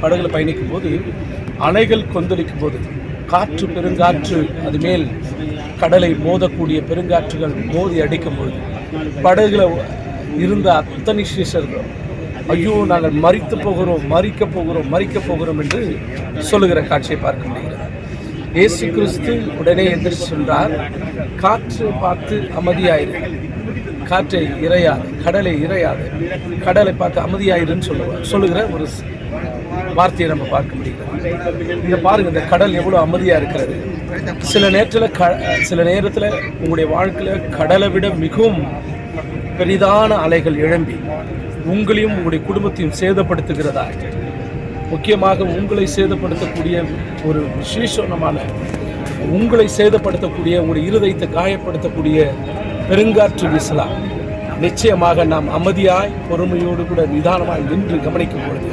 படகுல பயணிக்கும் போது அலைகள் கொந்தளிக்கும் போது காற்று பெருங்காற்று அது மேல் கடலை மோதக்கூடிய பெருங்காற்றுகள் மோதி அடிக்கும் பொழுது படகுல இருந்த அத்தனை சீஷர்கள் ஐயோ நாங்கள் மரிக்கப் போகிறோம் என்று சொல்லுகிற காட்சியை பார்க்க முடிகிறது. இயேசு கிறிஸ்து உடனே எந்திரிச்சு சொல்றார், காற்று பார்த்து அமைதியாயிரு, காற்றை இறையாது, கடலை இறையாது, கடலை பார்த்து அமைதியாயிருன்னு சொல்லுகிற ஒரு வார்த்தையை நம்ம பார்க்க முடிகிறது. இங்கே பாருங்கள், இந்த கடல் எவ்வளோ அமைதியாக இருக்கிறது. சில நேரத்தில் உங்களுடைய வாழ்க்கையில் கடலை விட மிகவும் பெரிதான அலைகள் எழும்பி உங்களையும் உங்களுடைய குடும்பத்தையும் சேதப்படுத்துகிறதா, முக்கியமாக உங்களை சேதப்படுத்தக்கூடிய ஒரு விசேஷமான உங்களை சேதப்படுத்தக்கூடிய ஒரு இருதயத்தை காயப்படுத்தக்கூடிய பெருங்காற்று வீசலாம். நிச்சயமாக நாம் அமைதியாய் பொறுமையோடு கூட நிதானமாய் நின்று கவனிக்கும் பொழுது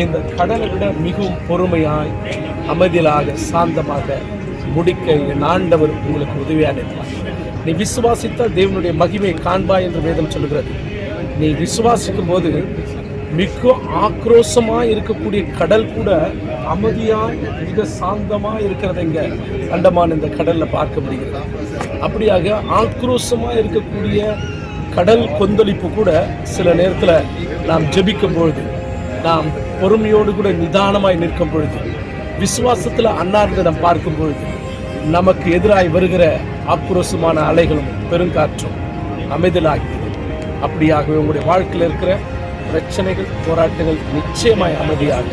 இந்த கடலை விட மிகவும் பொறுமையாய் அமைதியாக சாந்தமாக முடிக்க என் ஆண்டவர் உங்களுக்கு உதவியாக இருப்பார். நீ விசுவாசித்தால் தேவனுடைய மகிமையை காண்பாய் என்று வேதம் சொல்கிறது. நீ விசுவாசிக்கும் போது மிக ஆக்ரோஷமாக இருக்கக்கூடிய கடல் கூட அமைதியாக மிக சாந்தமாக இருக்கிறத இங்கே அண்டமான் இந்த கடலில் பார்க்க முடிகிறது. அப்படியாக ஆக்ரோஷமாக இருக்கக்கூடிய கடல் கொந்தளிப்பு கூட சில நேரத்தில் நாம் ஜெபிக்கும் பொழுது, நாம் பொறுமையோடு கூட நிதானமாய் நிற்கும் பொழுது, விசுவாசத்தில் அன்னார்ந்து நாம் பார்க்கும் பொழுது நமக்கு எதிராய் வருகிற ஆக்ரோஷமான அலைகளும் பெருங்காற்றும் அமைதலாகிறது. அப்படியாகவே உங்களுடைய வாழ்க்கையில் இருக்கிற பிரச்சனைகள், போராட்டங்கள் நிச்சயமாய் அமைதியாக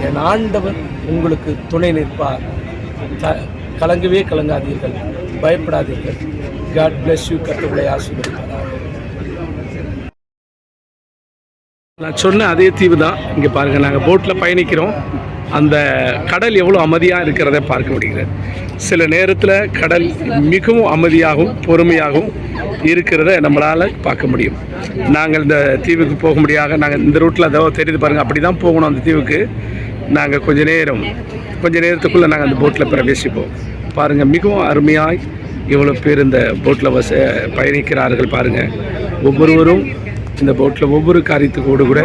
என் ஆண்டவர் உங்களுக்கு துணை நிற்பார். கலங்கவே கலங்காதீர்கள், பயப்படாதீர்கள். God bless you. கர்த்தருடைய ஆசீர்வதிப்பார். நான் சொன்ன அதே தீவு தான். இங்கே பாருங்கள், நாங்கள் போட்டில் பயணிக்கிறோம். அந்த கடல் எவ்வளோ அமைதியாக இருக்கிறத பார்க்க முடிகிறது. சில நேரத்தில் கடல் மிகவும் அமைதியாகவும் பொறுமையாகவும் இருக்கிறத நம்மளால் பார்க்க முடியும். நாங்கள் இந்த தீவுக்கு போக முடியாத, நாங்கள் இந்த ரூட்டில் அதோ தெரியுது பாருங்கள், அப்படி தான் போகணும் அந்த தீவுக்கு. நாங்கள் கொஞ்ச நேரத்துக்குள்ளே நாங்கள் அந்த போட்டில் பிரவேசிப்போம். பாருங்கள், மிகவும் அருமையாய் இவ்வளோ பேர் இந்த போட்டில் பயணிக்கிறார்கள். பாருங்கள், ஒவ்வொருவரும் இந்த போட்டில் ஒவ்வொரு காரியத்துக்கூடு கூட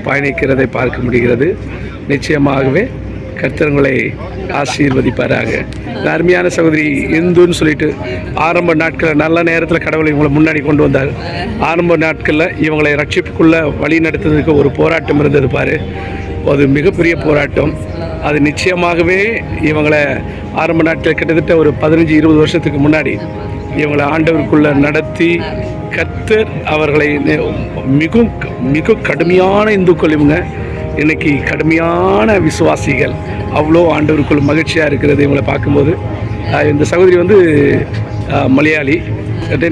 பயணிக்கிறதை பார்க்க முடிகிறது. நிச்சயமாகவே கர்த்தர்களை ஆசீர்வதிப்பாராக. அருமையான சகோதரி இந்துன்னு சொல்லிட்டு ஆரம்ப நாட்களில் நல்ல நேரத்தில் கடவுளை இவங்களை முன்னாடி கொண்டு வந்தார். ஆரம்ப நாட்களில் இவங்களை ரட்சிப்புக்குள்ளே வழி நடத்துறதுக்கு ஒரு போராட்டம் இருந்தது பாரு. அது மிகப்பெரிய போராட்டம். அது நிச்சயமாகவே இவங்களை ஆரம்ப நாட்களில் கிட்டத்தட்ட ஒரு 15-20 வருஷத்துக்கு முன்னாடி இவங்களை ஆண்டவருக்குள்ளே நடத்தி கர்த்தர் அவர்களை மிக கடுமையான இந்துக்கள் இவங்க இன்றைக்கி கடுமையான விசுவாசிகள். அவ்வளோ ஆண்டவருக்குள் மகிழ்ச்சியாக இருக்கிறது இவங்களை பார்க்கும்போது. இந்த சகோதரி வந்து மலையாளி.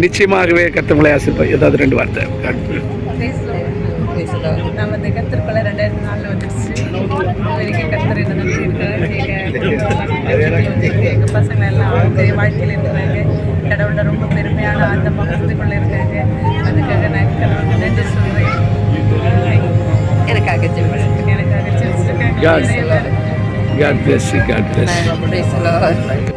நிச்சயமாகவே கர்த்தர்களை ஆசீர்வாதம். ஏதாவது 2 வார்த்தை. நம்ம இந்த கர்த்தருக்குள்ள 2004 வந்துடுச்சு. வரைக்கும் கர்த்தர் என்ன நடத்தியிருக்காரு. எங்கள் பசங்க எல்லாம் பெரிய வாழ்க்கையில் இருக்கிறாங்க. கடவுளோட ரொம்ப பெருமையான அந்த பக்கத்துக்குள்ளே இருக்காங்க. அதுக்காக நான் கடவுளுக்கு நன்றி சொல்கிறேன். எனக்காக God bless you. God bless you.